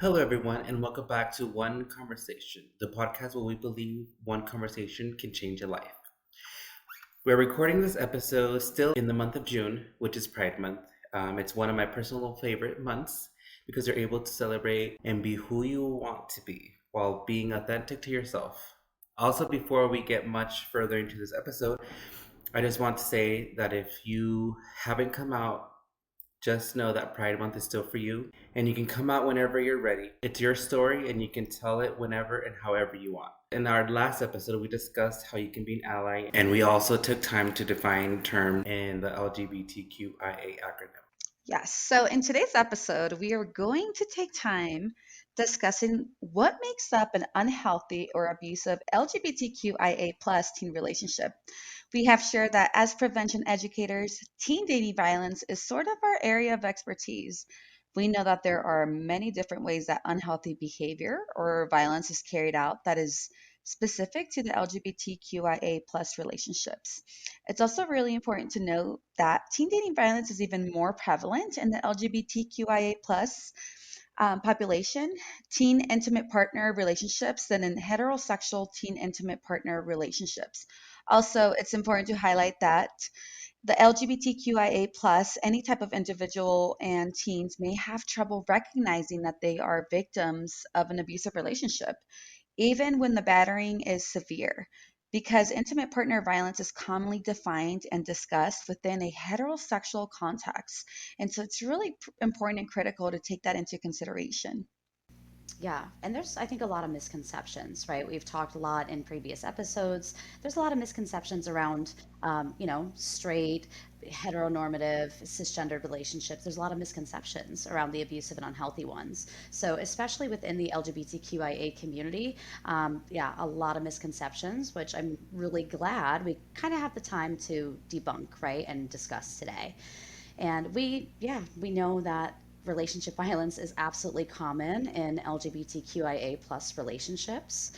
Hello, everyone, and welcome back to One Conversation, the podcast where we believe one conversation can change a life. We're recording this episode still in the month of June, which is Pride Month. It's one of my personal favorite months because you're able to celebrate and be who you want to be while being authentic to yourself. Also, before we get much further into this episode, I just want to say that if you haven't come out, just know that Pride Month is still for you, and you can come out whenever you're ready. It's your story, and you can tell it whenever and however you want. In our last episode, we discussed how you can be an ally, and we also took time to define terms in the LGBTQIA acronym. Yes. So in today's episode, we are going to take time discussing what makes up an unhealthy or abusive LGBTQIA plus teen relationship. We have shared that as prevention educators, teen dating violence is sort of our area of expertise. We know that there are many different ways that unhealthy behavior or violence is carried out that is specific to the LGBTQIA plus relationships. It's also really important to note that teen dating violence is even more prevalent in the LGBTQIA plus population, teen intimate partner relationships than in heterosexual teen intimate partner relationships. Also, it's important to highlight that the LGBTQIA plus, any type of individual and teens may have trouble recognizing that they are victims of an abusive relationship even when the battering is severe, because intimate partner violence is commonly defined and discussed within a heterosexual context. And so it's really important and critical to take that into consideration. Yeah, and there's, I think, a lot of misconceptions, right? We've talked a lot in previous episodes. There's a lot of misconceptions around, straight, heteronormative, cisgendered relationships. There's a lot of misconceptions around the abusive and unhealthy ones. So, especially within the LGBTQIA community, yeah, a lot of misconceptions, which I'm really glad we kind of have the time to debunk, right, and discuss today. And we know that relationship violence is absolutely common in LGBTQIA plus relationships.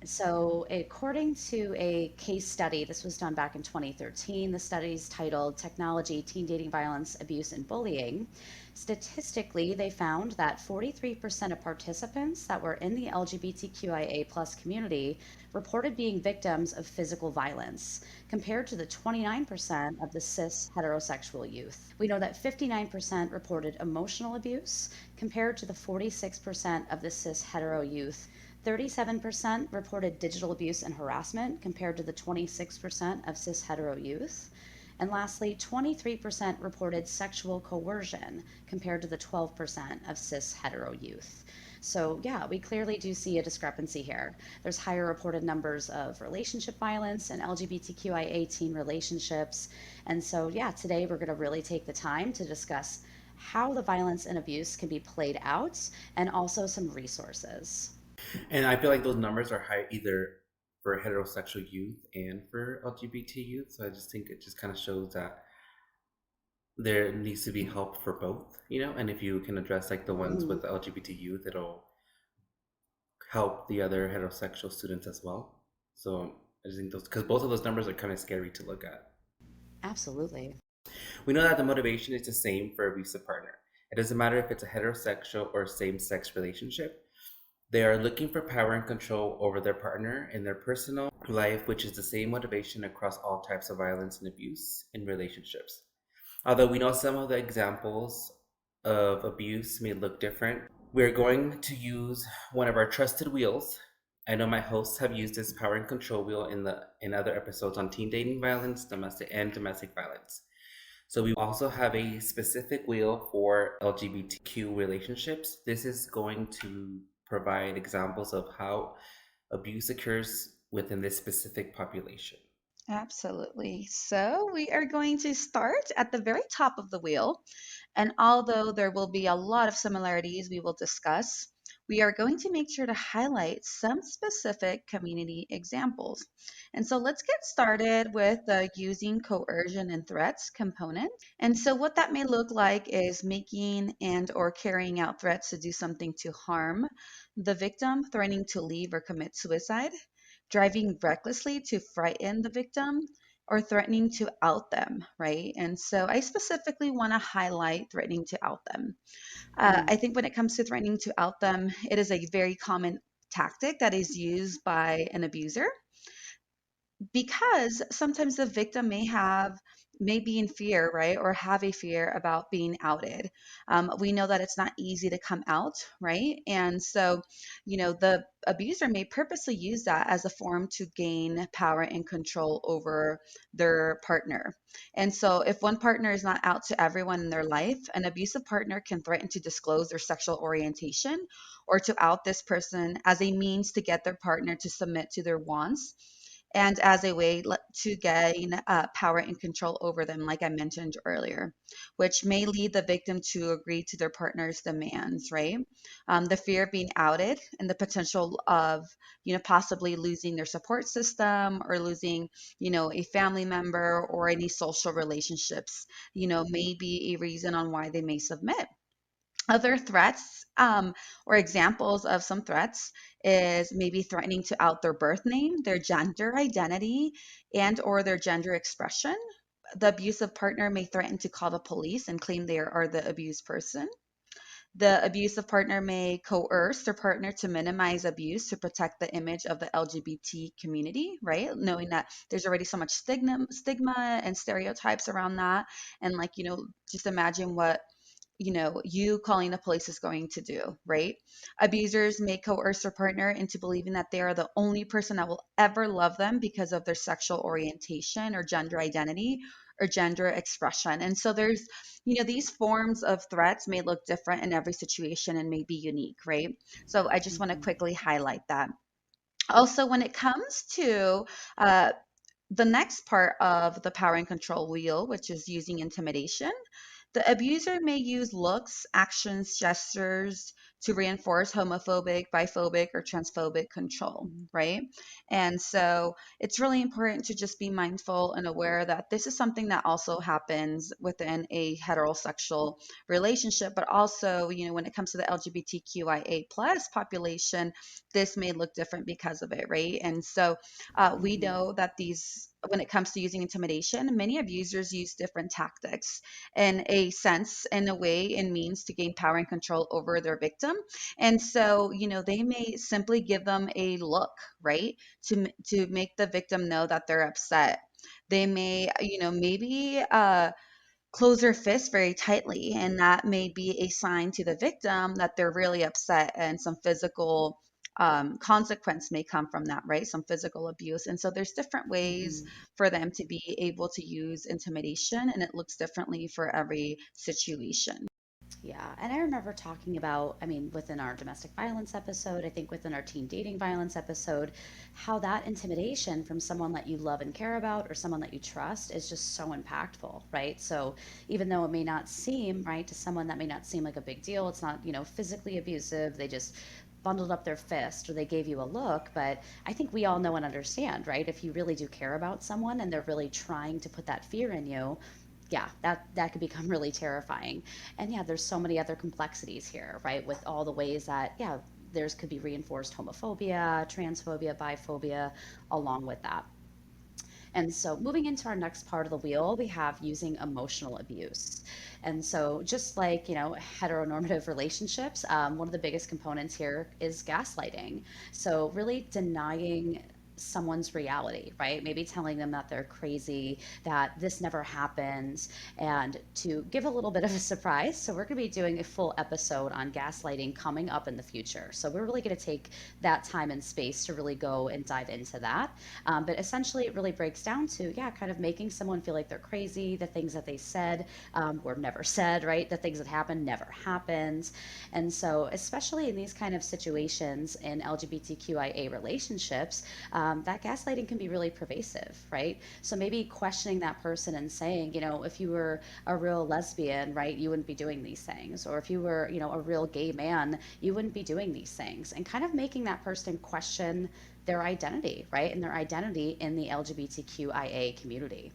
So, according to a case study, this was done back in 2013, the study's titled Technology, Teen Dating Violence, Abuse, and Bullying. Statistically, they found that 43% of participants that were in the LGBTQIA plus community reported being victims of physical violence, compared to the 29% of the cis heterosexual youth. We know that 59% reported emotional abuse, compared to the 46% of the cis hetero youth. 37% reported digital abuse and harassment compared to the 26% of cis hetero youth. And lastly, 23% reported sexual coercion compared to the 12% of cis hetero youth. So, yeah, we clearly do see a discrepancy here. There's higher reported numbers of relationship violence and LGBTQIA teen relationships. And so, yeah, today we're going to really take the time to discuss how the violence and abuse can be played out and also some resources. And I feel like those numbers are high either for heterosexual youth and for LGBT youth. So I just think it just kind of shows that there needs to be help for both, and if you can address like the ones Mhm. with the LGBT youth, it'll help the other heterosexual students as well. So I just think those, because both of those numbers are kind of scary to look at. Absolutely. We know that the motivation is the same for abusive partner. It doesn't matter if it's a heterosexual or same-sex relationship. They are looking for power and control over their partner in their personal life, which is the same motivation across all types of violence and abuse in relationships. Although we know some of the examples of abuse may look different, we're going to use one of our trusted wheels. I know my hosts have used this power and control wheel in other episodes on teen dating violence, domestic violence. So we also have a specific wheel for LGBTQ relationships. This is going to provide examples of how abuse occurs within this specific population. Absolutely. So we are going to start at the very top of the wheel. And although there will be a lot of similarities we will discuss, we are going to make sure to highlight some specific community examples. And so let's get started with the using coercion and threats component. And so what that may look like is making and or carrying out threats to do something to harm the victim, threatening to leave or commit suicide, driving recklessly to frighten the victim, or threatening to out them, right? And so I specifically want to highlight threatening to out them. Mm, I think when it comes to threatening to out them, it is a very common tactic that is used by an abuser because sometimes the victim may be in fear, right, or have a fear about being outed. We know that it's not easy to come out, right? And so the abuser may purposely use that as a form to gain power and control over their partner. And so if one partner is not out to everyone in their life, an abusive partner can threaten to disclose their sexual orientation or to out this person as a means to get their partner to submit to their wants and as a way to gain power and control over them, like I mentioned earlier, which may lead the victim to agree to their partner's demands, right? The fear of being outed and the potential of, possibly losing their support system or losing, a family member or any social relationships, may be a reason on why they may submit. Other threats, or examples of some threats, is maybe threatening to out their birth name, their gender identity, and or their gender expression. The abusive partner may threaten to call the police and claim they are the abused person. The abusive partner may coerce their partner to minimize abuse to protect the image of the LGBT community, right? Knowing that there's already so much stigma and stereotypes around that. And just imagine what you calling the police is going to do, right? Abusers may coerce their partner into believing that they are the only person that will ever love them because of their sexual orientation or gender identity or gender expression. And so there's, these forms of threats may look different in every situation and may be unique, right? So I just want to mhm, quickly highlight that. Also, when it comes to uh, the next part of the power and control wheel, which is using intimidation, the abuser may use looks, actions, gestures to reinforce homophobic, biphobic, or transphobic control, mhm, right? And so it's really important to just be mindful and aware that this is something that also happens within a heterosexual relationship, but also, when it comes to the LGBTQIA plus population, this may look different because of it, right? And so we mhm, know that when it comes to using intimidation, many abusers use different tactics in a sense, in a way, and means to gain power and control over their victim. And so, they may simply give them a look, right, to make the victim know that they're upset. They may, maybe close their fist very tightly, and that may be a sign to the victim that they're really upset, and some physical consequence may come from that, right? Some physical abuse. And so there's different ways mhm. for them to be able to use intimidation, and it looks differently for every situation. Yeah, and I remember talking about, I mean, within our domestic violence episode, I think within our teen dating violence episode, how that intimidation from someone that you love and care about or someone that you trust is just so impactful, right? So even though it may not seem, right, to someone that may not seem like a big deal, it's not, physically abusive, they just bundled up their fist or they gave you a look, but I think we all know and understand, right? If you really do care about someone and they're really trying to put that fear in you, yeah, that could become really terrifying. And yeah, there's so many other complexities here, right? With all the ways that, yeah, there's could be reinforced homophobia, transphobia, biphobia along with that. And so moving into our next part of the wheel, we have using emotional abuse. And so just like, heteronormative relationships, one of the biggest components here is gaslighting. So really denying someone's reality, right? Maybe telling them that they're crazy, that this never happens, and to give a little bit of a surprise. So we're going to be doing a full episode on gaslighting coming up in the future. So we're really going to take that time and space to really go and dive into that. But essentially, it really breaks down to, yeah, kind of making someone feel like they're crazy. The things that they said were never said, right? The things that happened never happened. And so, especially in these kind of situations in LGBTQIA relationships, that gaslighting can be really pervasive, right? So maybe questioning that person and saying, if you were a real lesbian, right, you wouldn't be doing these things. Or if you were, a real gay man, you wouldn't be doing these things. And kind of making that person question their identity, right? And their identity in the LGBTQIA community.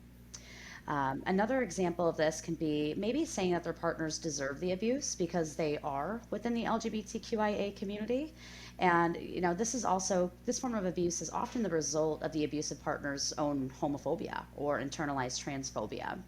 Another example of this can be maybe saying that their partners deserve the abuse because they are within the LGBTQIA community. And, this form of abuse is often the result of the abusive partner's own homophobia or internalized transphobia.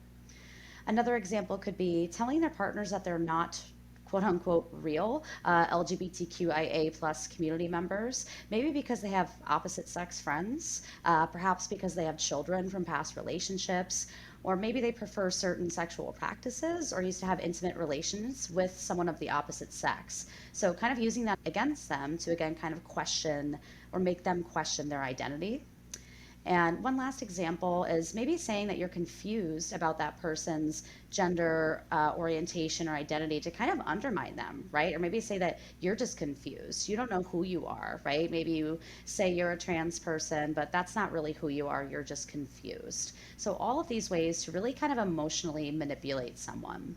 Another example could be telling their partners that they're not quote unquote real LGBTQIA plus community members, maybe because they have opposite sex friends, perhaps because they have children from past relationships, or maybe they prefer certain sexual practices or used to have intimate relations with someone of the opposite sex. So, kind of using that against them to again kind of question or make them question their identity. And one last example is maybe saying that you're confused about that person's gender orientation or identity to kind of undermine them, right? Or maybe say that you're just confused. You don't know who you are, right? Maybe you say you're a trans person, but that's not really who you are. You're just confused. So, all of these ways to really kind of emotionally manipulate someone.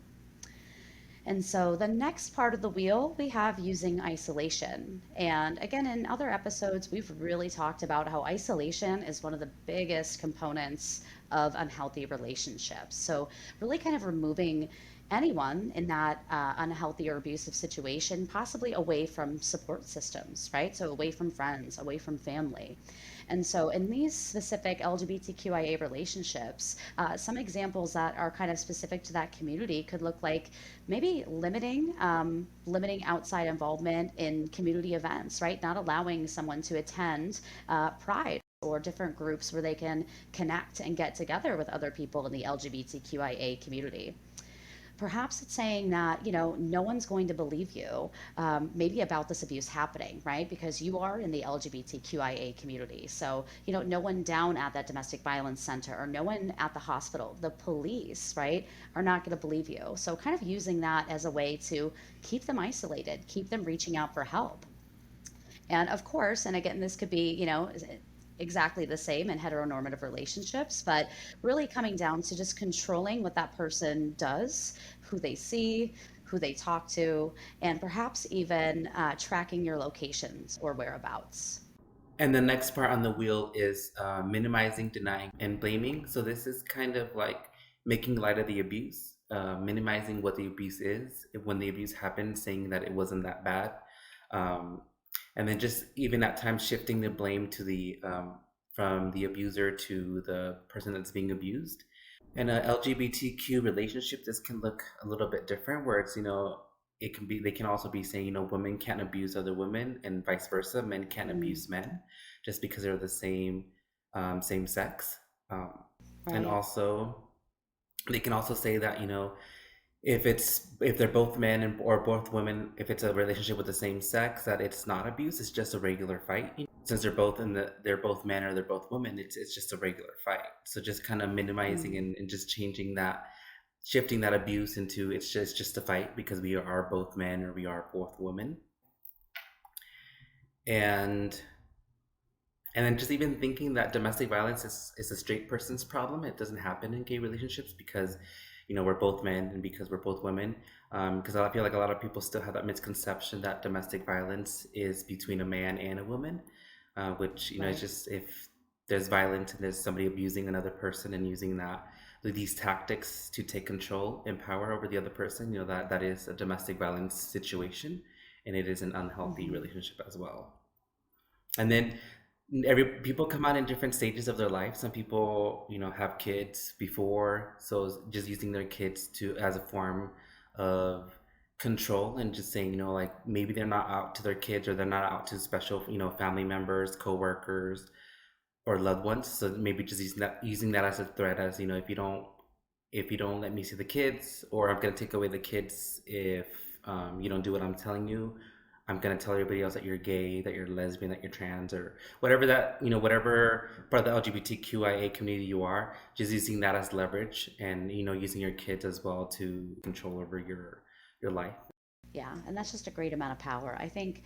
And so the next part of the wheel, we have using isolation. And again, in other episodes, we've really talked about how isolation is one of the biggest components of unhealthy relationships. So, really kind of removing anyone in that unhealthy or abusive situation, possibly away from support systems, right? So, away from friends, away from family. And so, in these specific LGBTQIA relationships, some examples that are kind of specific to that community could look like maybe limiting outside involvement in community events, right? Not allowing someone to attend Pride or different groups where they can connect and get together with other people in the LGBTQIA community. Perhaps it's saying that, no one's going to believe you, maybe about this abuse happening, right? Because you are in the LGBTQIA community. So, no one down at that domestic violence center or no one at the hospital, the police, right, are not going to believe you. So, kind of using that as a way to keep them isolated, keep them reaching out for help. And of course, and again, this could be, exactly the same in heteronormative relationships, but really coming down to just controlling what that person does, who they see, who they talk to, and perhaps even tracking your locations or whereabouts. And the next part on the wheel is minimizing, denying, and blaming. So this is kind of like making light of the abuse, minimizing what the abuse is when the abuse happened, saying that it wasn't that bad, um, and then just even at times shifting the blame to the from the abuser to the person that's being abused. In a LGBTQ relationship, this can look a little bit different, where it's it can be they can also be saying women can't abuse other women, and vice versa, men can't Mm, abuse men, just because they're the same sex, um, and right. also they can also say that if they're both men or both women, if it's a relationship with the same sex, that it's not abuse, it's just a regular fight. Since they're both men or they're both women, it's just a regular fight. So just kind of minimizing Mm. and just changing that, shifting that abuse into it's just a fight because we are both men or we are both women. and and then just even thinking that domestic violence is a straight person's problem. It doesn't happen in gay relationships because we're both men and because we're both women. Because I feel like a lot of people still have that misconception that domestic violence is between a man and a woman, which it's Right. just if there's violence and there's somebody abusing another person and using these tactics to take control and power over the other person, that is a domestic violence situation, and it is an unhealthy Hmm. relationship as well. And then every people come out in different stages of their life. Some people have kids before, so just using their kids to as a form of control, and just saying like maybe they're not out to their kids, or they're not out to special family members, co-workers, or loved ones. So maybe just using that as a threat, as if you don't let me see the kids, or I'm going to take away the kids if you don't do what I'm telling you. I'm going to tell everybody else that you're gay, that you're lesbian, that you're trans, or whatever whatever part of the LGBTQIA community you are, just using that as leverage, and using your kids as well to control over your life. Yeah, and that's just a great amount of power. I think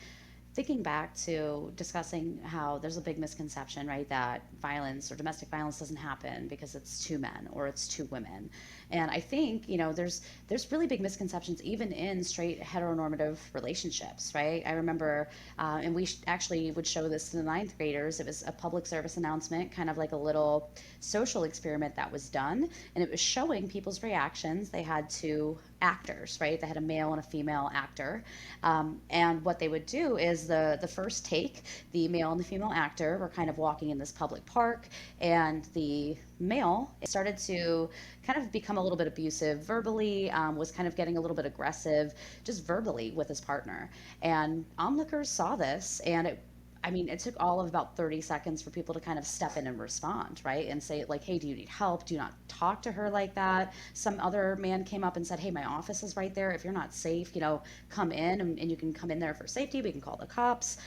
thinking back to discussing how there's a big misconception, right, that violence or domestic violence doesn't happen because it's two men or it's two women. And I think, there's really big misconceptions even in straight heteronormative relationships, right? I remember, and we actually would show this to the ninth graders. It was a public service announcement, kind of like a little social experiment that was done, and it was showing people's reactions. They had two actors, right? They had a male and a female actor, and what they would do is the first take, the male and the female actor were kind of walking in this public park, and the male started to kind of become a little bit abusive verbally, was kind of getting a little bit aggressive just verbally with his partner. And onlookers saw this, and it took all of about 30 seconds for people to kind of step in and respond, right? And say, like, hey, do you need help? Do not talk to her like that. Some other man came up and said, hey, my office is right there. If you're not safe, come in, and you can come in there for safety. We can call the cops.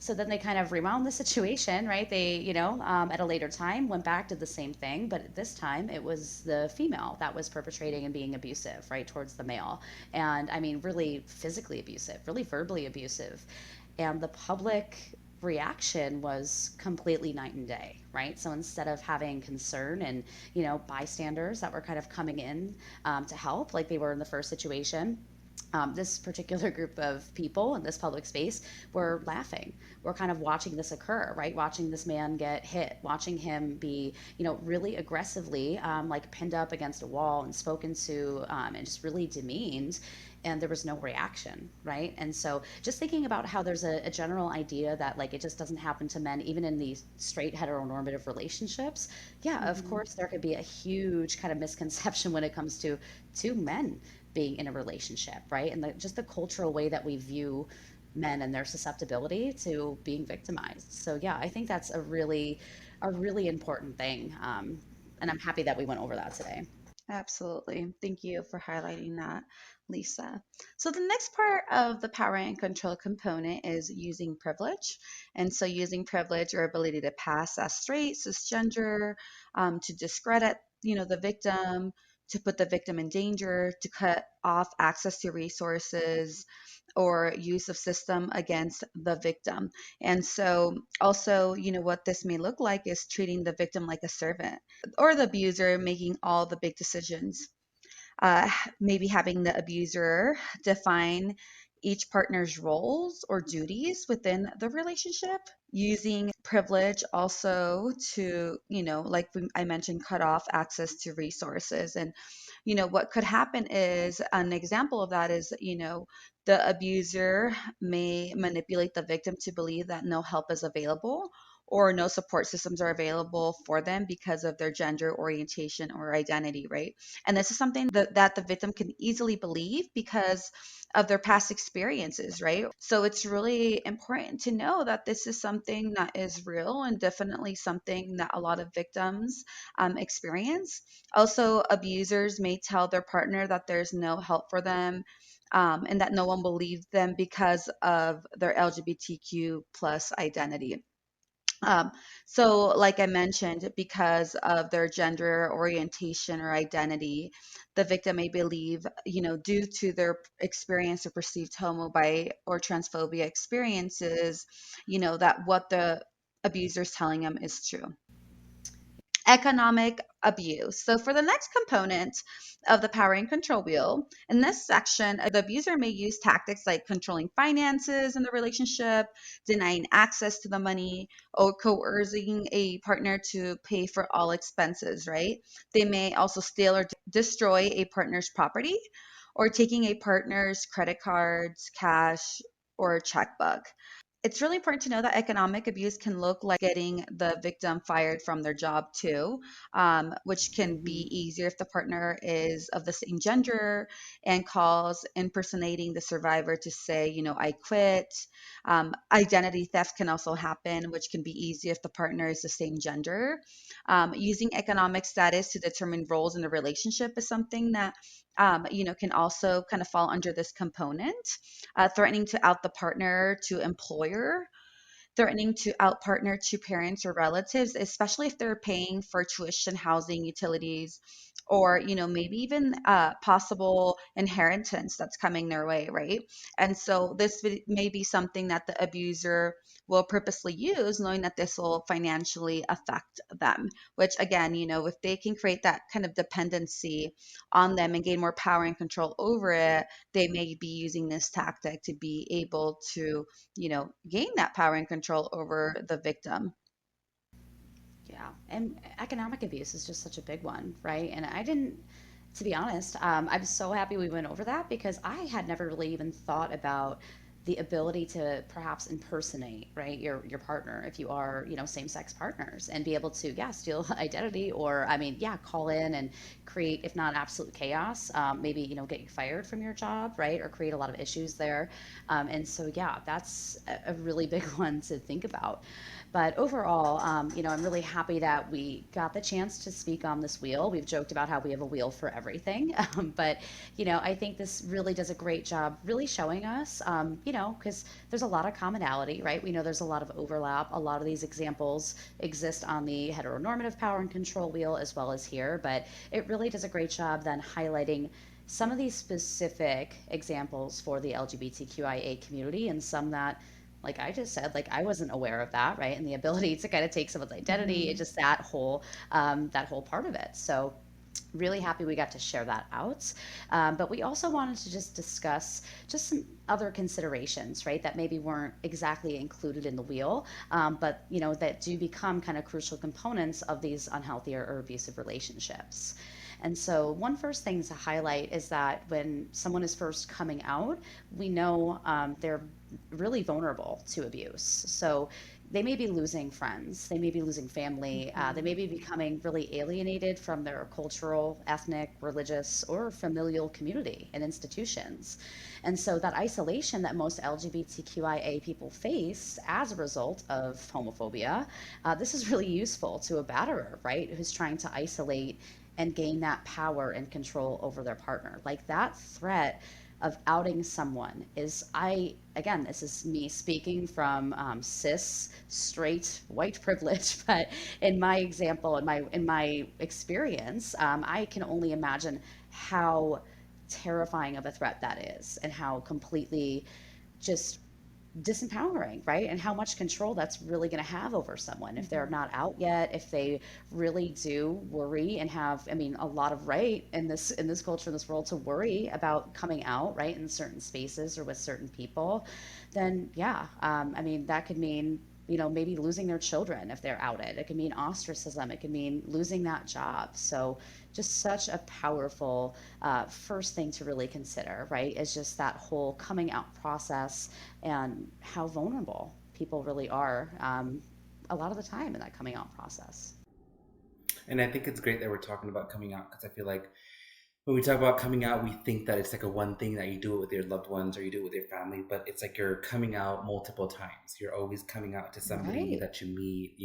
So then they kind of rewound the situation, right? They, at a later time went back, did the same thing, but this time it was the female that was perpetrating and being abusive, right, towards the male. And really physically abusive, really verbally abusive. And the public reaction was completely night and day, right? So instead of having concern and, bystanders that were kind of coming in to help, like they were in the first situation, this particular group of people in this public space were laughing. We're kind of watching this occur, right? Watching this man get hit, watching him be, really aggressively, like pinned up against a wall and spoken to, and just really demeaned. And there was no reaction, right? And so just thinking about how there's a general idea that like it just doesn't happen to men, even in these straight heteronormative relationships. Yeah, of Mhm. course, there could be a huge kind of misconception when it comes to two men being in a relationship, right? And just the cultural way that we view men and their susceptibility to being victimized. So yeah, I think that's a really important thing. And I'm happy that we went over that today. Absolutely. Thank you for highlighting that, Lisa. So, the next part of the power and control component is using privilege. And so, using privilege or ability to pass as straight, cisgender, to discredit, the victim, to put the victim in danger, to cut off access to resources or use of system against the victim. And so, also, what this may look like is treating the victim like a servant or the abuser making all the big decisions. Maybe having the abuser define each partner's roles or duties within the relationship, using privilege also to, I mentioned, cut off access to resources. And, what could happen is an example of that is, the abuser may manipulate the victim to believe that no help is available or no support systems are available for them because of their gender orientation or identity, right? And this is something that the victim can easily believe because of their past experiences, right? So it's really important to know that this is something that is real and definitely something that a lot of victims experience. Also, abusers may tell their partner that there's no help for them. And that no one believes them because of their LGBTQ plus identity. Um, so, like I mentioned, because of their gender orientation or identity, the victim may believe, due to their experience or perceived homo, bi, or transphobia experiences, that what the abuser is telling them is true. Economic abuse. So, for the next component of the power and control wheel, in this section, the abuser may use tactics like controlling finances in the relationship, denying access to the money, or coercing a partner to pay for all expenses, right? They may also steal or destroy a partner's property or taking a partner's credit cards, cash, or checkbook. It's really important to know that economic abuse can look like getting the victim fired from their job too, which can be Hmm. easier if the partner is of the same gender and calls impersonating the survivor to say, I quit. Identity theft can also happen, which can be easy if the partner is the same gender. Using economic status to determine roles in the relationship is something that can also kind of fall under this component. Threatening to out the partner to employer, threatening to out partner to parents or relatives, especially if they're paying for tuition, housing, utilities, or maybe even possible inheritance that's coming their way, right? And so this may be something that the abuser will purposely use, knowing that this will financially affect them, which again, if they can create that kind of dependency on them and gain more power and control over it, they may be using this tactic to be able to gain that power and control over the victim. Yeah, and economic abuse is just such a big one, right? And I didn't, to be honest, I'm so happy we went over that because I had never really even thought about the ability to perhaps impersonate, right, your partner if you are, same-sex partners and be able to, yeah, steal identity or, I mean, yeah, call in and create, if not absolute chaos, maybe, get you fired from your job, right, or create a lot of issues there. And so, yeah, that's a really big one to think about. But overall, I'm really happy that we got the chance to speak on this wheel. We've joked about how we have a wheel for everything, but I think this really does a great job, really showing us, because there's a lot of commonality, right? We know there's a lot of overlap. A lot of these examples exist on the heteronormative power and control wheel as well as here, but it really does a great job then highlighting some of these specific examples for the LGBTQIA community and some that, like I just said, like I wasn't aware of that, right? And the ability to kind of take someone's identity, it Mhm. just that whole part of it. So really happy we got to share that out. But we also wanted to just discuss just some other considerations, right, that maybe weren't exactly included in the wheel, but that do become kind of crucial components of these unhealthy or abusive relationships. And so, one first thing to highlight is that when someone is first coming out, we know they're really vulnerable to abuse. So, they may be losing friends, they may be losing family, they may Mhm. be becoming really alienated from their cultural, ethnic, religious, or familial community and institutions. And so that isolation that most LGBTQIA people face as a result of homophobia, this is really useful to a batterer, right, who's trying to isolate and gain that power and control over their partner. Like that threat of outing someone is, I again, this is me speaking from cis straight white privilege, but in my example, in my experience, I can only imagine how terrifying of a threat that is and how completely just disempowering, right? And how much control that's really going to have over someone if they're Mhm. not out yet, if they really do worry and have, I mean, a lot of right in this culture, in this world, to worry about coming out, right, in certain spaces or with certain people, then yeah, I mean, that could mean maybe losing their children if they're outed. It could mean ostracism. It could mean losing that job. So just such a powerful first thing to really consider, right? Is just that whole coming out process and how vulnerable people really are a lot of the time in that coming out process. And I think it's great that we're talking about coming out because I feel like when we talk about coming out, we think that it's like a one thing that you do it with your loved ones or you do it with your family, but it's like you're coming out multiple times. You're always coming out to somebody Right. that you meet.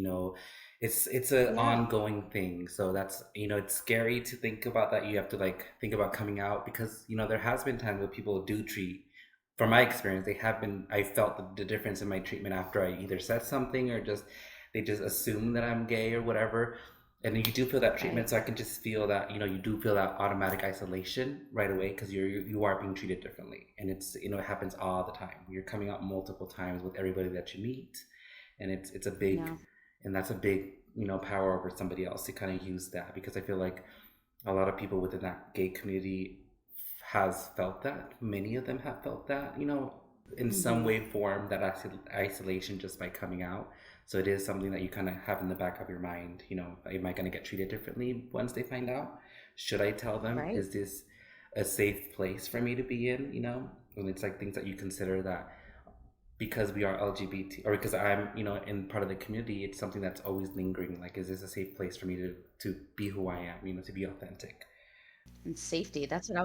It's an Yeah. ongoing thing. So that's it's scary to think about that. You have to like think about coming out because there has been times where people do treat. From my experience, they have been. I felt the difference in my treatment after I either said something or just they just assume that I'm gay or whatever, and you do feel that treatment. Right. So I can just feel that you do feel that automatic isolation right away because you are being treated differently, and it happens all the time. You're coming out multiple times with everybody that you meet, and it's a big, Yeah. and that's a big power over somebody else to kind of use that, because I feel like a lot of people within that gay community has felt that. Many of them have felt that, in some Hmm. way, form that isolation just by coming out. So it is something that you kind of have in the back of your mind. Am I going to get treated differently once they find out? Should I tell them? Right. Is this a safe place for me to be in? And it's like things that you consider that because we are LGBT or because I'm, in part of the community, it's something that's always lingering. Like, is this a safe place for me to be who I am? To be authentic. And safety. That's what I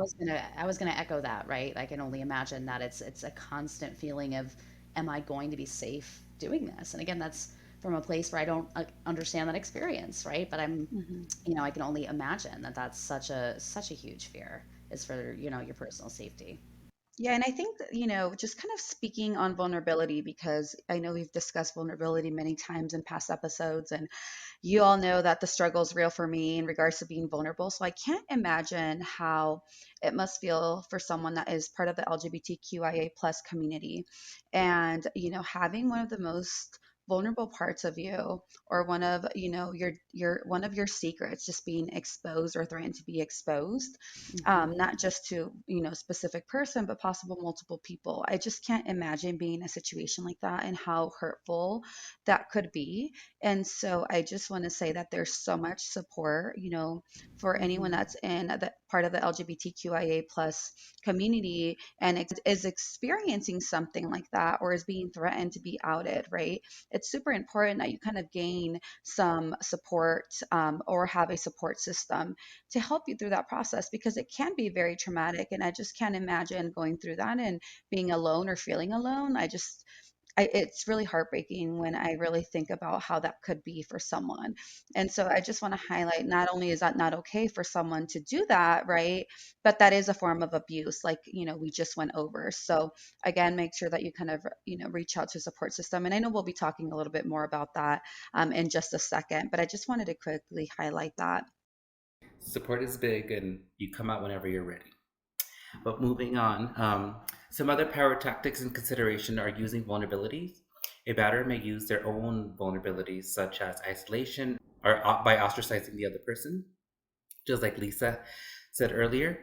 was gonna echo that, right? I can only imagine that it's a constant feeling of, am I going to be safe doing this? And again, that's from a place where I don't understand that experience, right? But Mhm. I can only imagine that that's such a huge fear is for your personal safety. Yeah, and I think that, just kind of speaking on vulnerability, because I know we've discussed vulnerability many times in past episodes, and you all know that the struggle is real for me in regards to being vulnerable. So I can't imagine how it must feel for someone that is part of the LGBTQIA plus community, and having one of the most vulnerable parts of you, or one of your one of your secrets, just being exposed or threatened to be exposed, Hmm. not just to specific person, but possible multiple people. I just can't imagine being in a situation like that and how hurtful that could be. And so I just want to say that there's so much support, for anyone Hmm. that's in the part of the LGBTQIA plus community and is experiencing something like that, or is being threatened to be outed, right? It's super important that you kind of gain some support, or have a support system to help you through that process, because it can be very traumatic. And I just can't imagine going through that and being alone or feeling alone. It's really heartbreaking when I really think about how that could be for someone. And so I just want to highlight, not only is that not okay for someone to do that, right? But that is a form of abuse, like, we just went over. So again, make sure that you kind of, reach out to a support system. And I know we'll be talking a little bit more about that in just a second, but I just wanted to quickly highlight that. Support is big, and you come out whenever you're ready. But moving on, some other power tactics in consideration are using vulnerabilities. A batter may use their own vulnerabilities, such as isolation or by ostracizing the other person, just like Lisa said earlier,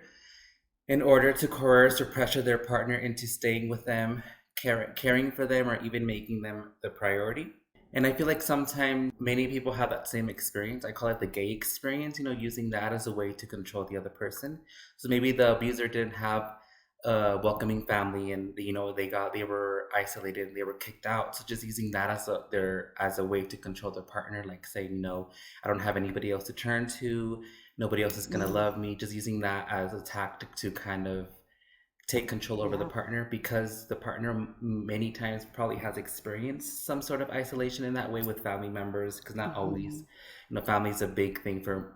in order to coerce or pressure their partner into staying with them, caring for them, or even making them the priority. And I feel like sometimes many people have that same experience. I call it the gay experience, using that as a way to control the other person. So maybe the abuser didn't have a welcoming family, and they were isolated and they were kicked out. So just using that as a way to control their partner, like saying, I don't have anybody else to turn to, nobody else is gonna Mm, love me. Just using that as a tactic to kind of take control over the yeah. partner, because the partner many times probably has experienced some sort of isolation in that way with family members, because not always, Hmm. family is a big thing for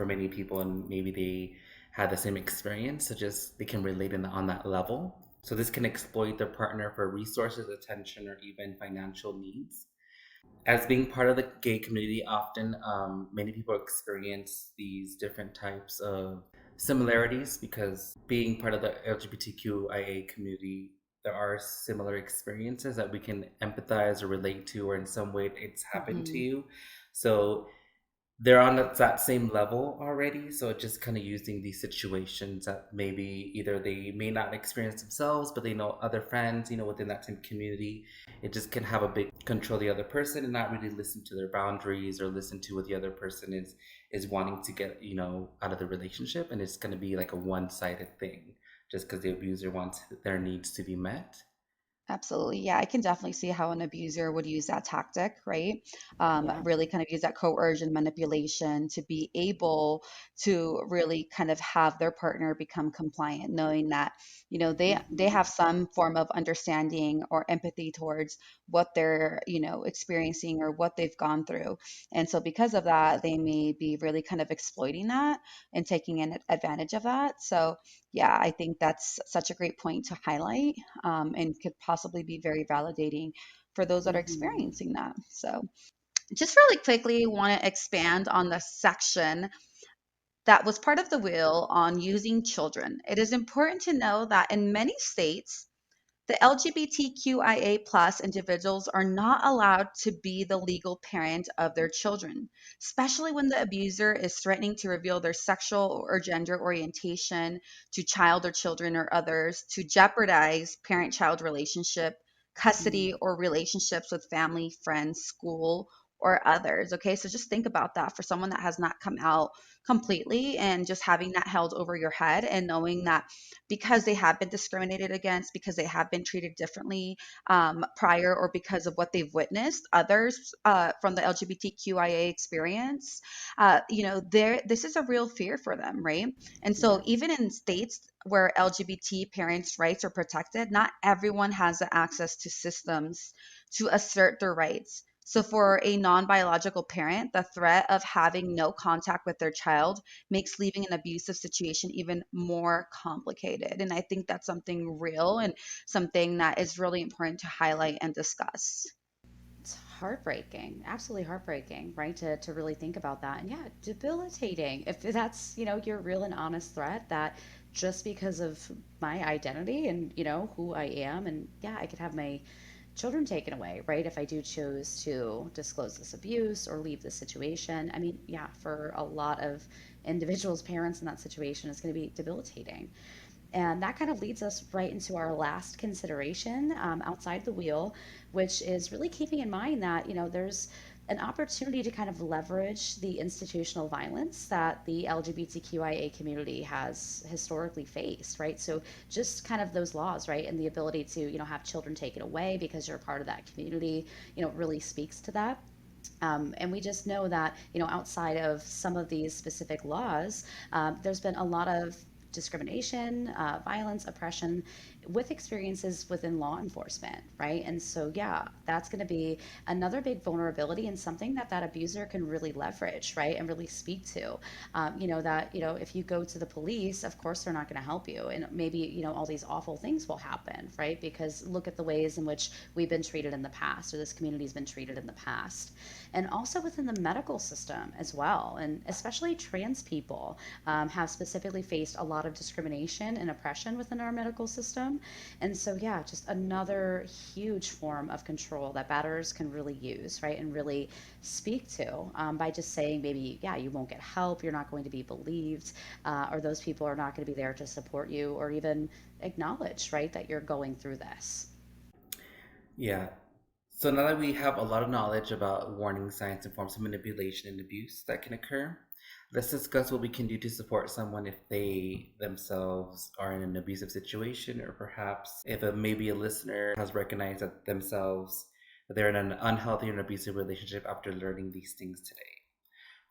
many people, and maybe they had the same experience, so just they can relate on that level. So this can exploit their partner for resources, attention, or even financial needs. As being part of the gay community, often many people experience these different types of similarities, because being part of the LGBTQIA community, there are similar experiences that we can empathize or relate to, or in some way it's happened to Hmm. you. So they're on that same level already. So just kind of using these situations that maybe either they may not experience themselves, but they know other friends, within that same community. It just can have a big control the other person and not really listen to their boundaries or listen to what the other person is wanting to get, out of the relationship. And it's going to be like a one-sided thing just because the abuser wants their needs to be met. Absolutely. Yeah, I can definitely see how an abuser would use that tactic, right? Yeah. Really kind of use that coercion manipulation to be able to really kind of have their partner become compliant, knowing that, they Hmm. have some form of understanding or empathy towards what they're, experiencing or what they've gone through. And so because of that, they may be really kind of exploiting that and taking an advantage of that. So yeah, I think that's such a great point to highlight, and could possibly be very validating for those that are Hmm. experiencing that. So, just really quickly, want to expand on the section that was part of the will on using children. It is important to know that in many states, the LGBTQIA plus individuals are not allowed to be the legal parent of their children, especially when the abuser is threatening to reveal their sexual or gender orientation to child or children or others, to jeopardize parent child relationship, custody, or relationships with family, friends, school, or others. Okay, so just think about that for someone that has not come out completely, and just having that held over your head and knowing that because they have been discriminated against, because they have been treated differently prior, or because of what they've witnessed others from the LGBTQIA experience, this is a real fear for them, right? And so, Yeah. even in states where LGBT parents' rights are protected, not everyone has the access to systems to assert their rights. So, for a non biological parent, the threat of having no contact with their child makes leaving an abusive situation even more complicated. And I think that's something real and something that is really important to highlight and discuss. It's heartbreaking, absolutely heartbreaking, right? To really think about that. And yeah, debilitating. If that's, your real and honest threat that just because of my identity and, who I am, and yeah, I could have my children taken away, right? If I do choose to disclose this abuse or leave the situation. I mean, yeah, for a lot of individuals, parents in that situation, it's going to be debilitating. And that kind of leads us right into our last consideration outside the wheel, which is really keeping in mind that, there's an opportunity to kind of leverage the institutional violence that the LGBTQIA community has historically faced, right? So just kind of those laws, right? And the ability to, have children taken away because you're a part of that community, really speaks to that. And we just know that, outside of some of these specific laws, there's been a lot of discrimination, violence, oppression with experiences within law enforcement, right? And so, yeah, that's going to be another big vulnerability and something that that abuser can really leverage, right? And really speak to. That, if you go to the police, of course, they're not going to help you. And maybe, all these awful things will happen, right? Because look at the ways in which we've been treated in the past, or this community's been treated in the past. And also within the medical system as well. And especially trans people have specifically faced a lot of discrimination and oppression within our medical system. And so, yeah, just another huge form of control that batters can really use, right? And really speak to by just saying maybe, yeah, you won't get help, you're not going to be believed, or those people are not going to be there to support you or even acknowledge, right, that you're going through this. Yeah. So now that we have a lot of knowledge about warning signs and forms of manipulation and abuse that can occur, let's discuss what we can do to support someone if they themselves are in an abusive situation, or perhaps if maybe a listener has recognized that themselves that they're in an unhealthy and abusive relationship after learning these things today.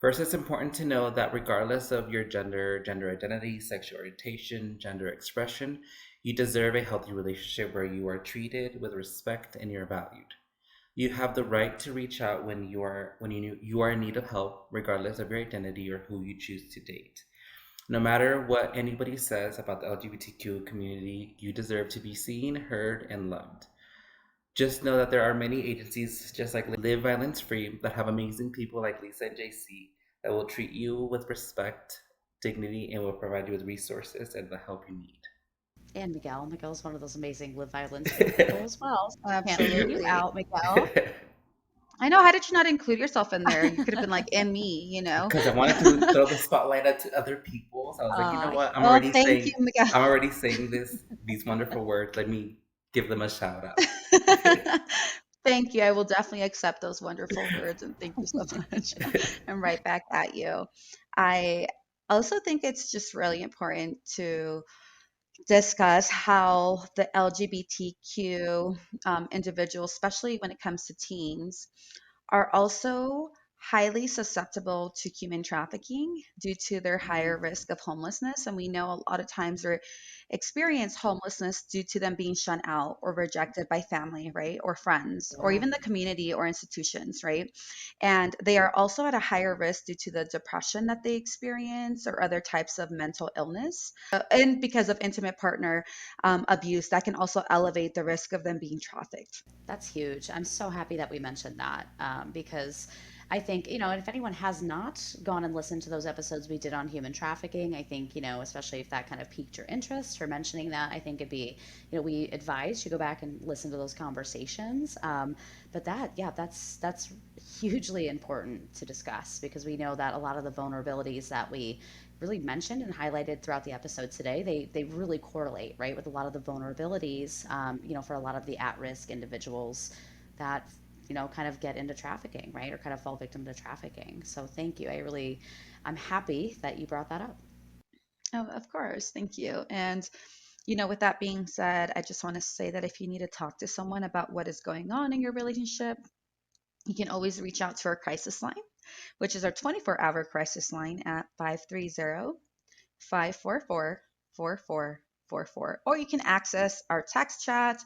First, it's important to know that regardless of your gender, gender identity, sexual orientation, gender expression, you deserve a healthy relationship where you are treated with respect and you're valued. You have the right to reach out when you are in need of help, regardless of your identity or who you choose to date. No matter what anybody says about the LGBTQ community, you deserve to be seen, heard, and loved. Just know that there are many agencies just like Live Violence Free that have amazing people like Lisa and JC that will treat you with respect, dignity, and will provide you with resources and the help you need. And Miguel. Miguel's one of those amazing live violence free people as well. So can't leave you Absolutely. out, Miguel. I know. How did you not include yourself in there? You could have been like, and me, you know? Because I wanted to throw the spotlight out to other people. So I was like, you know Uh, what? Oh, thank you, Miguel. I'm already saying these wonderful words. Let me give them a shout out. Thank you. I will definitely accept those wonderful words and thank you so much. And right back at you. I also think it's just really important to discuss how the LGBTQ individuals, especially when it comes to teens, are also highly susceptible to human trafficking due to their higher risk of homelessness. And we know a lot of times they experience homelessness due to them being shut out or rejected by family, right? Or friends, or yeah. even the community or institutions, right? And they are also at a higher risk due to the depression that they experience or other types of mental illness. And because of intimate partner abuse, that can also elevate the risk of them being trafficked. That's huge. I'm so happy that we mentioned that because I think, if anyone has not gone and listened to those episodes we did on human trafficking, I think, especially if that kind of piqued your interest or mentioning that, I think it'd be, we advise you go back and listen to those conversations. But that, yeah, that's hugely important to discuss because we know that a lot of the vulnerabilities that we really mentioned and highlighted throughout the episode today, they really correlate, right, with a lot of the vulnerabilities, for a lot of the at-risk individuals that, kind of get into trafficking, right, or kind of fall victim to trafficking. So thank you. I'm happy that you brought that up. Oh, of course. Thank you. And, with that being said, I just want to say that if you need to talk to someone about what is going on in your relationship, you can always reach out to our crisis line, which is our 24-hour crisis line at 530-544-4444. Or you can access our text chat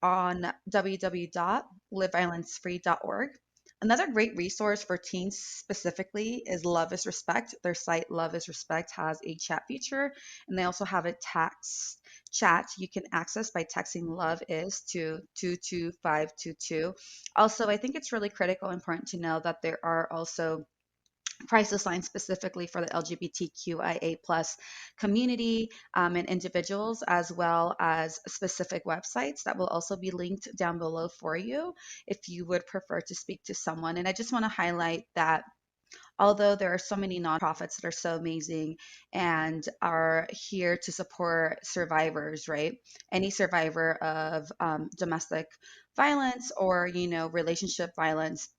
on www.liveviolencefree.org. Another great resource for teens specifically is Love is Respect. Their site Love is Respect has a chat feature, and they also have a text chat you can access by texting Love is to 22522. Also, I think it's really critical important to know that there are also crisis lines specifically for the LGBTQIA plus community and individuals, as well as specific websites that will also be linked down below for you if you would prefer to speak to someone. And I just want to highlight that although there are so many nonprofits that are so amazing and are here to support survivors, right? Any survivor of domestic violence or, relationship violence,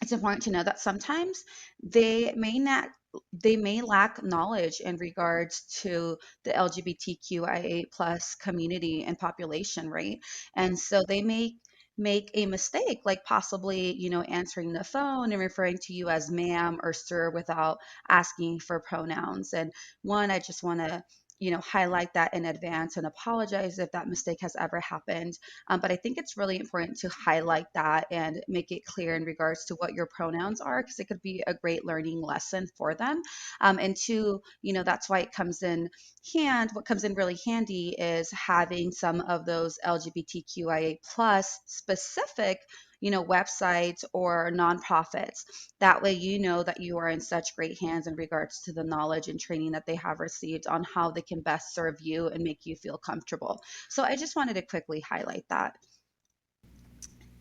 it's important to know that sometimes they may not they may lack knowledge in regards to the LGBTQIA plus community and population, right? And so they may make a mistake, like possibly, answering the phone and referring to you as ma'am or sir without asking for pronouns. And one, I just want to, highlight that in advance and apologize if that mistake has ever happened. But I think it's really important to highlight that and make it clear in regards to what your pronouns are, because it could be a great learning lesson for them. And two, that's why it comes in what comes in really handy is having some of those LGBTQIA plus specific websites or nonprofits. That way, you know that you are in such great hands in regards to the knowledge and training that they have received on how they can best serve you and make you feel comfortable. So I just wanted to quickly highlight that.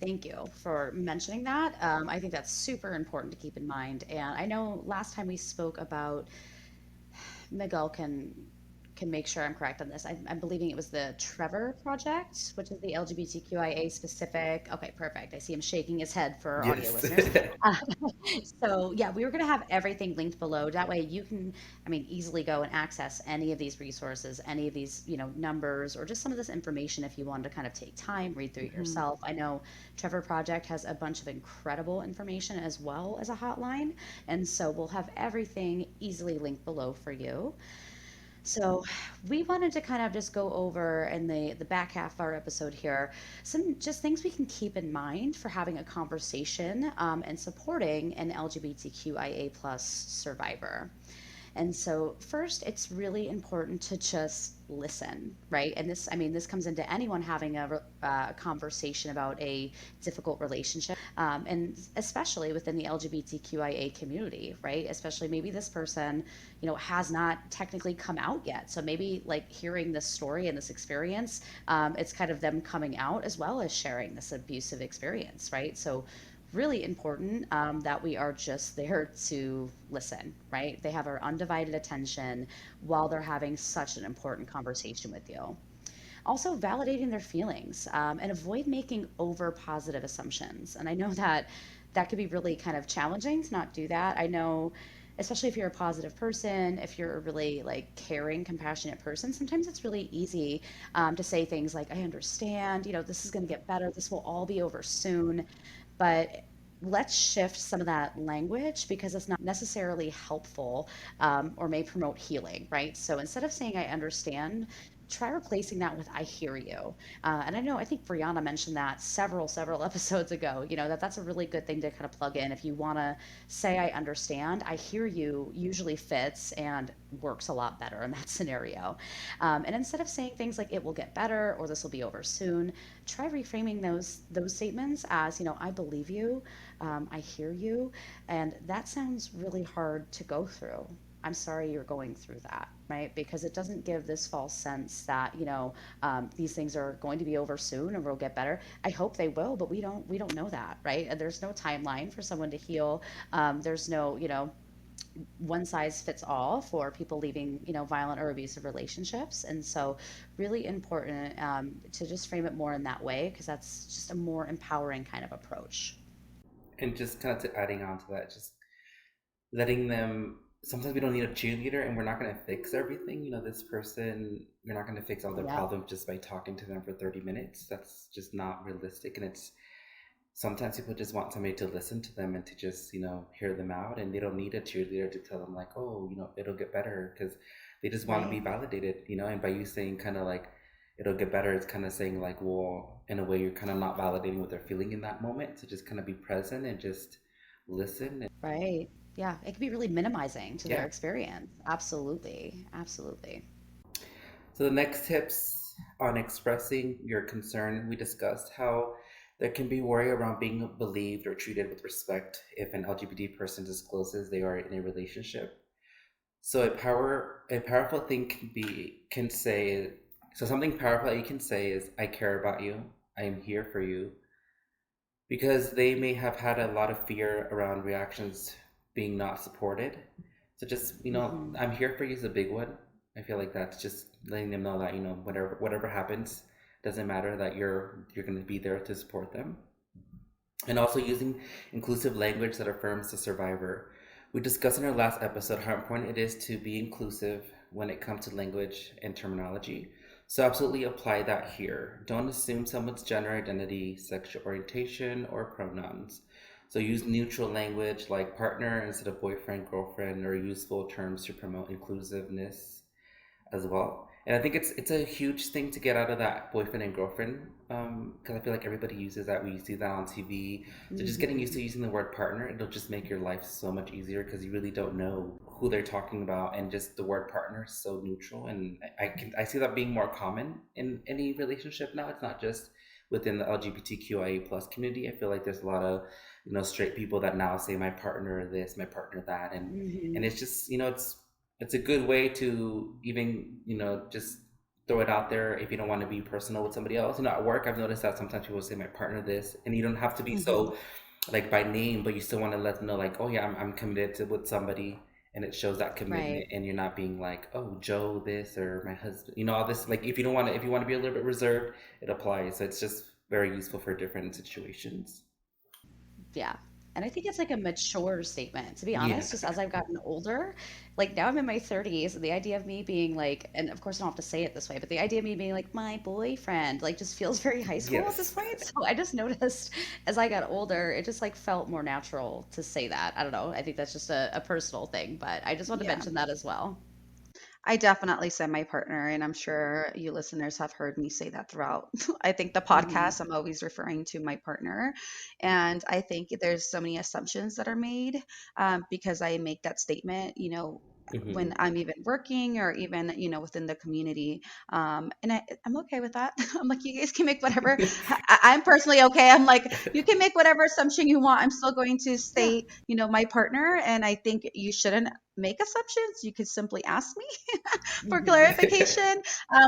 Thank you for mentioning that. I think that's super important to keep in mind. And I know last time we spoke about Miguel can make sure I'm correct on this. I'm believing it was the Trevor Project, which is the LGBTQIA specific. Okay, perfect. I see him shaking his head for our audio Yes. listeners. Uh, so yeah, we were going to have everything linked below. That way you can, I mean, easily go and access any of these resources, any of these, numbers, or just some of this information if you wanted to kind of take time, read through it Mhm. yourself. I know Trevor Project has a bunch of incredible information as well as a hotline. And so we'll have everything easily linked below for you. So we wanted to kind of just go over in the back half of our episode here some just things we can keep in mind for having a conversation and supporting an LGBTQIA plus survivor. And so, first, it's really important to just listen, right? And this, I mean, this comes into anyone having a conversation about a difficult relationship, and especially within the LGBTQIA community, right? Especially maybe this person, has not technically come out yet. So maybe like hearing this story and this experience, it's kind of them coming out as well as sharing this abusive experience, right? So really important that we are just there to listen, right? They have our undivided attention while they're having such an important conversation with you. Also, validating their feelings and avoid making over positive assumptions. And I know that that could be really kind of challenging to not do that. I know, especially if you're a positive person, if you're a really like caring, compassionate person, sometimes it's really easy to say things like, I understand, this is going to get better. This will all be over soon. But let's shift some of that language because it's not necessarily helpful or may promote healing, right? So instead of saying I understand, try replacing that with I hear you. And I know, I think Brianna mentioned that several episodes ago, that's a really good thing to kind of plug in. If you want to say I understand, I hear you usually fits and works a lot better in that scenario. And instead of saying things like it will get better or this will be over soon, try reframing those statements as, I believe you, I hear you, and that sounds really hard to go through. I'm sorry you're going through that, right? Because it doesn't give this false sense that these things are going to be over soon and will get better. I hope they will, but we don't know that, right? And there's no timeline for someone to heal. There's no one size fits all for people leaving violent or abusive relationships, and so really important to just frame it more in that way because that's just a more empowering kind of approach. And just kind of adding on to that, just letting them. Sometimes we don't need a cheerleader, and we're not going to fix everything. This person, you're not going to fix all their Yeah. problems just by talking to them for 30 minutes. That's just not realistic. And it's sometimes people just want somebody to listen to them and to just, hear them out. And they don't need a cheerleader to tell them, like, oh, it'll get better, because they just want to be Right. validated, And by you saying kind of like, it'll get better. It's kind of saying like, well, in a way, you're kind of not validating what they're feeling in that moment. So just kind of be present and just listen. And Right. Yeah, it can be really minimizing to their yeah. experience. Absolutely. Absolutely. So the next tips on expressing your concern, we discussed how there can be worry around being believed or treated with respect if an LGBT person discloses they are in a relationship. So a powerful thing can say so something powerful that you can say is I care about you. I am here for you because they may have had a lot of fear around reactions being not supported. So just, Hmm. I'm here for you is a big one. I feel like that's just letting them know that, whatever happens, doesn't matter that you're going to be there to support them. And also using inclusive language that affirms the survivor. We discussed in our last episode how important it is to be inclusive when it comes to language and terminology. So, absolutely apply that here. Don't assume someone's gender identity, sexual orientation, or pronouns. So, use neutral language like partner instead of boyfriend, girlfriend, or useful terms to promote inclusiveness as well. And I think it's a huge thing to get out of that boyfriend and girlfriend, because I feel like everybody uses that. We see that on TV. So just getting used Hmm. to using the word partner, it'll just make your life so much easier because you really don't know who they're talking about, and just the word partner is so neutral. And I see that being more common in any relationship now. It's not just within the LGBTQIA plus community. I feel like there's a lot of straight people that now say my partner this, my partner that, and Hmm. it's just it's a good way to even just throw it out there if you don't want to be personal with somebody else. At work I've noticed that sometimes people say my partner this, and you don't have to be Hmm. so like by name, but you still want to let them know like, oh yeah, I'm committed to with somebody, and it shows that commitment, Right. and you're not being like, oh, Joe this or my husband, all this. Like if you want to be a little bit reserved, it applies. So it's just very useful for different situations. Yeah. And I think it's like a mature statement, to be Yeah. honest, just as I've gotten older. Like now I'm in my 30s, and the idea of me being like, and of course I don't have to say it this way, but the idea of me being like my boyfriend, like just feels very high school at this Yes. point. So I just noticed as I got older, it just like felt more natural to say that. I don't know. I think that's just a personal thing, but I just wanted to Yeah. mention that as well. I definitely say my partner, and I'm sure you listeners have heard me say that throughout. I think the Hmm. podcast, I'm always referring to my partner. And I think there's so many assumptions that are made because I make that statement, when Hmm. I'm even working or even, within the community. And I'm okay with that. I'm like, you guys can make whatever. I'm personally okay. I'm like, you can make whatever assumption you want. I'm still going to Yeah. state, my partner. And I think you shouldn't make assumptions. You could simply ask me for Hmm. clarification.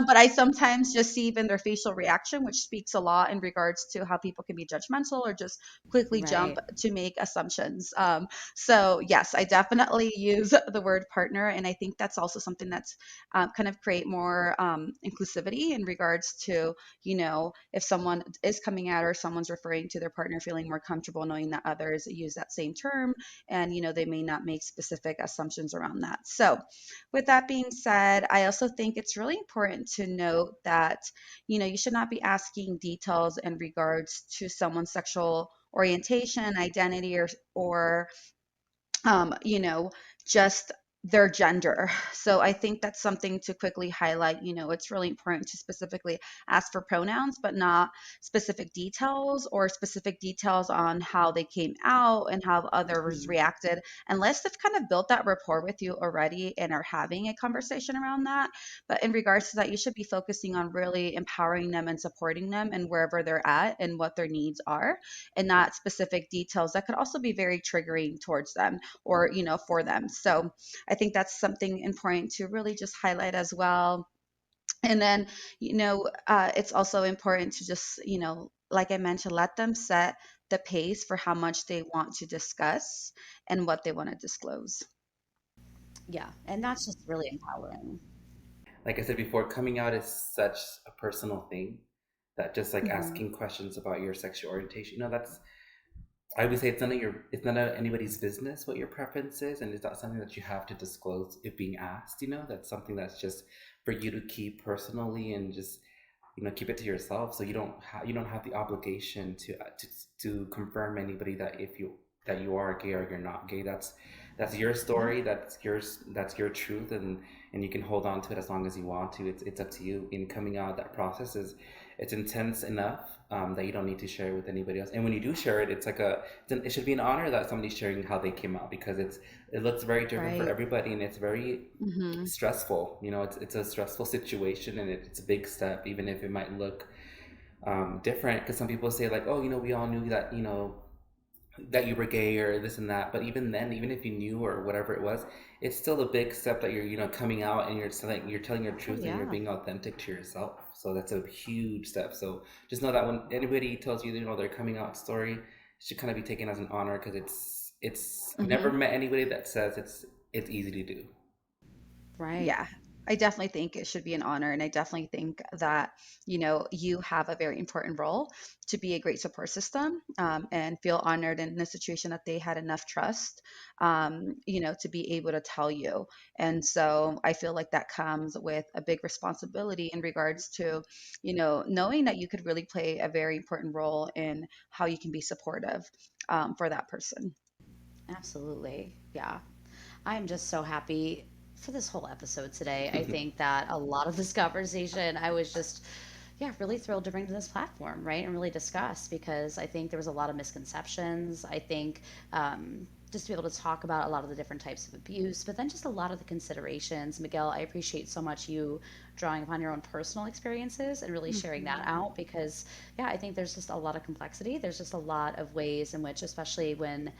But I sometimes just see even their facial reaction, which speaks a lot in regards to how people can be judgmental or just quickly jump Right. to make assumptions. So yes, I definitely use the word partner, and I think that's also something that's kind of create more inclusivity in regards to if someone is coming out or someone's referring to their partner, feeling more comfortable knowing that others use that same term, and they may not make specific assumptions around that. So with that being said, I also think it's really important to note that, you should not be asking details in regards to someone's sexual orientation, identity, or just their gender. So I think that's something to quickly highlight. It's really important to specifically ask for pronouns, but not specific details or specific details on how they came out and how others Hmm. reacted, unless they've kind of built that rapport with you already and are having a conversation around that. But in regards to that, you should be focusing on really empowering them and supporting them and wherever they're at and what their needs are, and not specific details that could also be very triggering towards them or for them. So I think that's something important to really just highlight as well. And then it's also important to just like I mentioned, let them set the pace for how much they want to discuss and what they want to disclose. Yeah. And that's just really empowering. Like I said before, coming out is such a personal thing that just like Hmm. asking questions about your sexual orientation, that's I would say it's none of anybody's business what your preference is, and it's not something that you have to disclose if being asked. That's something that's just for you to keep personally, and just keep it to yourself. So you don't have the obligation to confirm anybody that if you that you are gay or you're not gay. That's your Yeah, story. That's your truth, and you can hold on to it as long as you want to. It's up to you. In coming out, that process is it's intense enough that you don't need to share it with anybody else. And when you do share it, it should be an honor that somebody's sharing how they came out, because it looks very different for Right. everybody, and it's very Hmm. stressful. It's a stressful situation, and it's a big step, even if it might look different. Because some people say like, oh, we all knew that, that you were gay or this and that. But even then, even if you knew or whatever it was, it's still a big step that you're, coming out, and you're telling your oh truth, and you're yeah. being authentic to yourself. So that's a huge step. So just know that when anybody tells you, their coming out story, it should kind of be taken as an honor, because I've never Hmm. met anybody that says it's easy to do. Right. Yeah, I definitely think it should be an honor. And I definitely think that, you have a very important role to be a great support system, and feel honored in a situation that they had enough trust, to be able to tell you. And so I feel like that comes with a big responsibility in regards to, knowing that you could really play a very important role in how you can be supportive, for that person. Absolutely. Yeah. I'm just so happy for this whole episode today. I think that a lot of this conversation, I was just, yeah, really thrilled to bring to this platform, right? And really discuss, because I think there was a lot of misconceptions. I think just to be able to talk about a lot of the different types of abuse, but then just a lot of the considerations. Miguel, I appreciate so much you drawing upon your own personal experiences and really sharing that Mhm. out, because, yeah, I think there's just a lot of complexity. There's just a lot of ways in which, especially when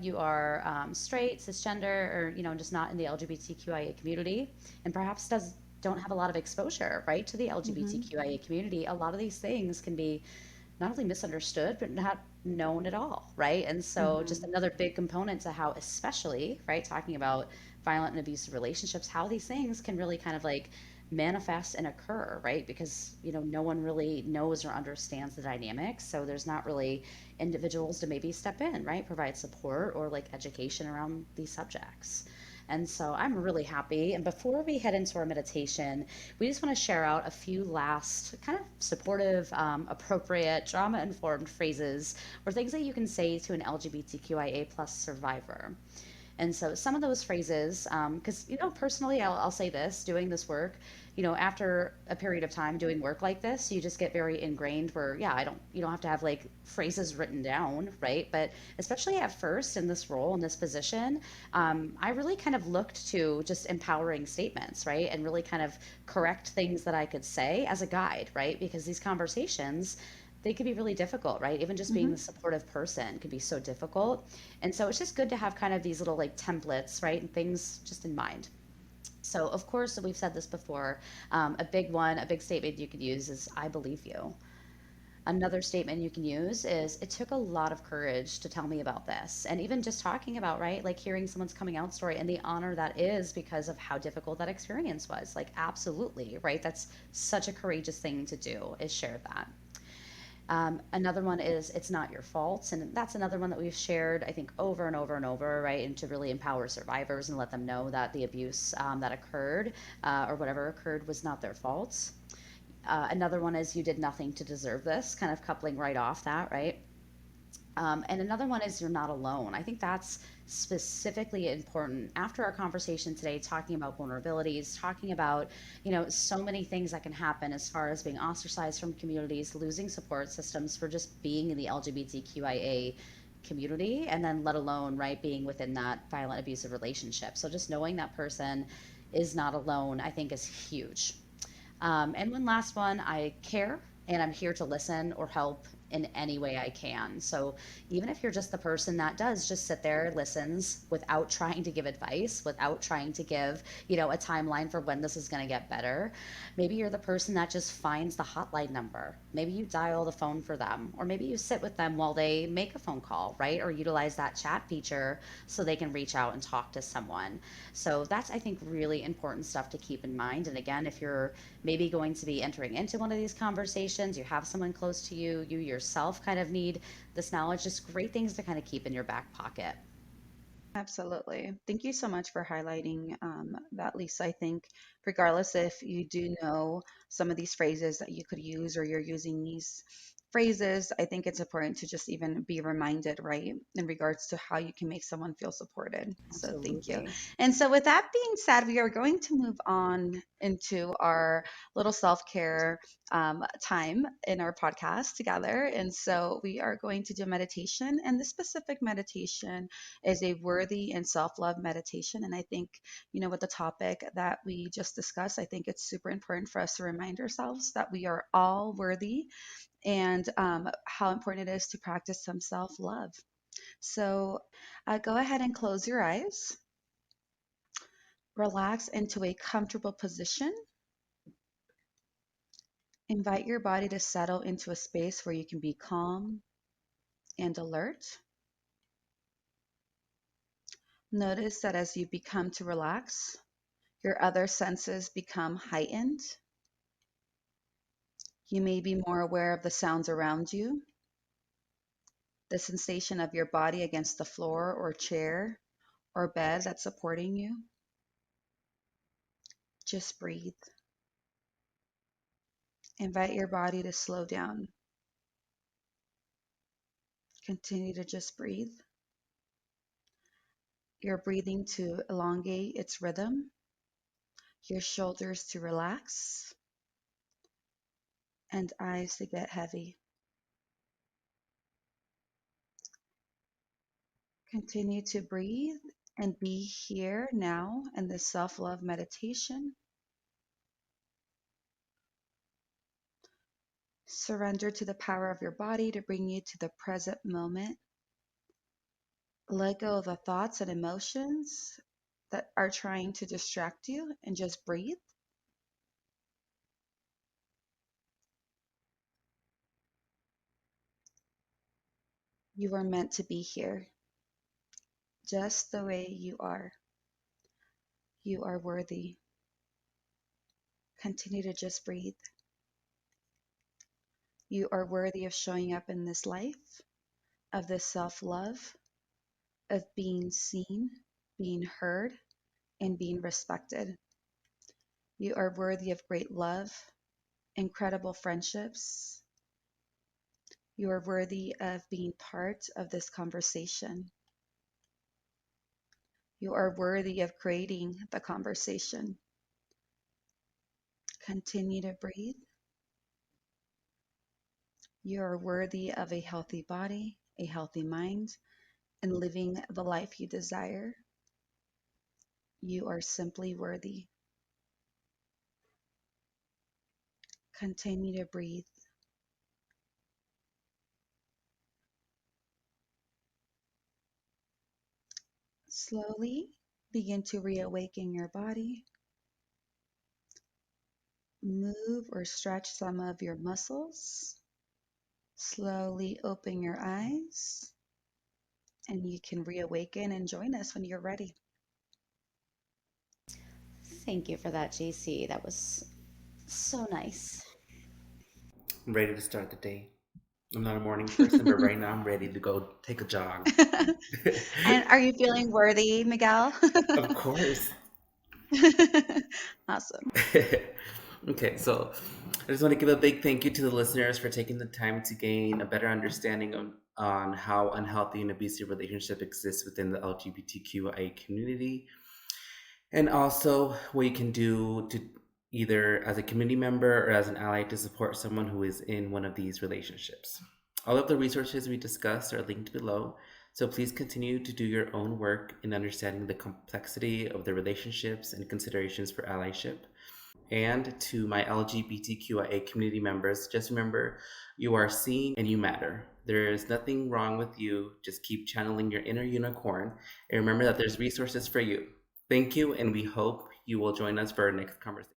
you are straight, cisgender, or just not in the LGBTQIA community, and perhaps don't have a lot of exposure, right, to the Mhm. LGBTQIA community. A lot of these things can be not only misunderstood but not known at all, right? And so just Mhm. another big component to how, especially, right, talking about violent and abusive relationships, how these things can really kind of like manifest and occur, right? Because no one really knows or understands the dynamics, so there's not really individuals to maybe step in, right, provide support or like education around these subjects. And so I'm really happy. And before we head into our meditation, we just want to share out a few last kind of supportive, appropriate, trauma informed phrases or things that you can say to an LGBTQIA plus survivor. And so some of those phrases, because, personally, I'll say this, doing this work, after a period of time doing work like this, you just get very ingrained where, yeah, you don't have to have like phrases written down, right? But especially at first in this role, in this position, I really kind of looked to just empowering statements, right? And really kind of correct things that I could say as a guide, right? Because these conversations, they can be really difficult, right? Even just being the Mhm. supportive person can be so difficult. And so it's just good to have kind of these little like templates, right? And things just in mind. So, of course, we've said this before. A big one, a big statement you could use is, I believe you. Another statement you can use is, it took a lot of courage to tell me about this. And even just talking about, right, like hearing someone's coming out story and the honor that is because of how difficult that experience was. Like, absolutely, right? That's such a courageous thing to do, is share that. Another one is, it's not your fault. And that's another one that we've shared, I think, over and over and over, right? And to really empower survivors and let them know that the abuse that occurred, or whatever occurred, was not their fault. Another one is, you did nothing to deserve this, kind of coupling right off that, right? And another one is, you're not alone. I think that's specifically important after our conversation today, talking about vulnerabilities, talking about, so many things that can happen as far as being ostracized from communities, losing support systems for just being in the LGBTQIA community, and then let alone, right, being within that violent abusive relationship. So just knowing that person is not alone, I think, is huge. And one last one, I care and I'm here to listen or help in any way I can. So even if you're just the person that does just sit there, listens without trying to give advice, without trying to give, a timeline for when this is going to get better, maybe you're the person that just finds the hotline number. Maybe you dial the phone for them, or maybe you sit with them while they make a phone call, right? Or utilize that chat feature so they can reach out and talk to someone. So that's, I think, really important stuff to keep in mind. And again, if you're maybe going to be entering into one of these conversations, you have someone close to you, you yourself kind of need this knowledge, just great things to kind of keep in your back pocket. Absolutely. Thank you so much for highlighting, that, Lisa. I think, regardless if you do know some of these phrases that you could use or you're using these, phrases, I think it's important to just even be reminded, right, in regards to how you can make someone feel supported. So thank you. Absolutely. And so, with that being said, we are going to move on into our little self care time in our podcast together. And so, we are going to do meditation, and this specific meditation is a worthy and self love meditation. And I think, with the topic that we just discussed, I think it's super important for us to remind ourselves that we are all worthy, and how important it is to practice some self love. So go ahead and close your eyes, relax into a comfortable position, invite your body to settle into a space where you can be calm and alert. Notice that as you become to relax, your other senses become heightened. You may be more aware of the sounds around you, the sensation of your body against the floor or chair or bed that's supporting you. Just breathe. Invite your body to slow down. Continue to just breathe. Your breathing to elongate its rhythm, your shoulders to relax, and eyes to get heavy. Continue to breathe and be here now in this self love meditation. Surrender to the power of your body to bring you to the present moment. Let go of the thoughts and emotions that are trying to distract you and just breathe. You are meant to be here just the way you are. You are worthy. Continue to just breathe. You are worthy of showing up in this life, of this self love, of being seen, being heard, and being respected. You are worthy of great love, incredible friendships. You are worthy of being part of this conversation. You are worthy of creating the conversation. Continue to breathe. You are worthy of a healthy body, a healthy mind, and living the life you desire. You are simply worthy. Continue to breathe. Slowly begin to reawaken your body. Move or stretch some of your muscles. Slowly open your eyes, and you can reawaken and join us when you're ready. Thank you for that, JC. That was so nice. I'm ready to start the day. I'm not a morning person, but right now I'm ready to go take a jog. And are you feeling worthy, Miguel? Of course. Awesome. Okay, so I just want to give a big thank you to the listeners for taking the time to gain a better understanding on how unhealthy and abusive relationship exists within the LGBTQIA community, and also what you can do to either as a community member or as an ally to support someone who is in one of these relationships. All of the resources we discussed are linked below, so please continue to do your own work in understanding the complexity of the relationships and considerations for allyship. And to my LGBTQIA community members, just remember you are seen and you matter. There is nothing wrong with you. Just keep channeling your inner unicorn and remember that there's resources for you. Thank you, and we hope you will join us for our next conversation.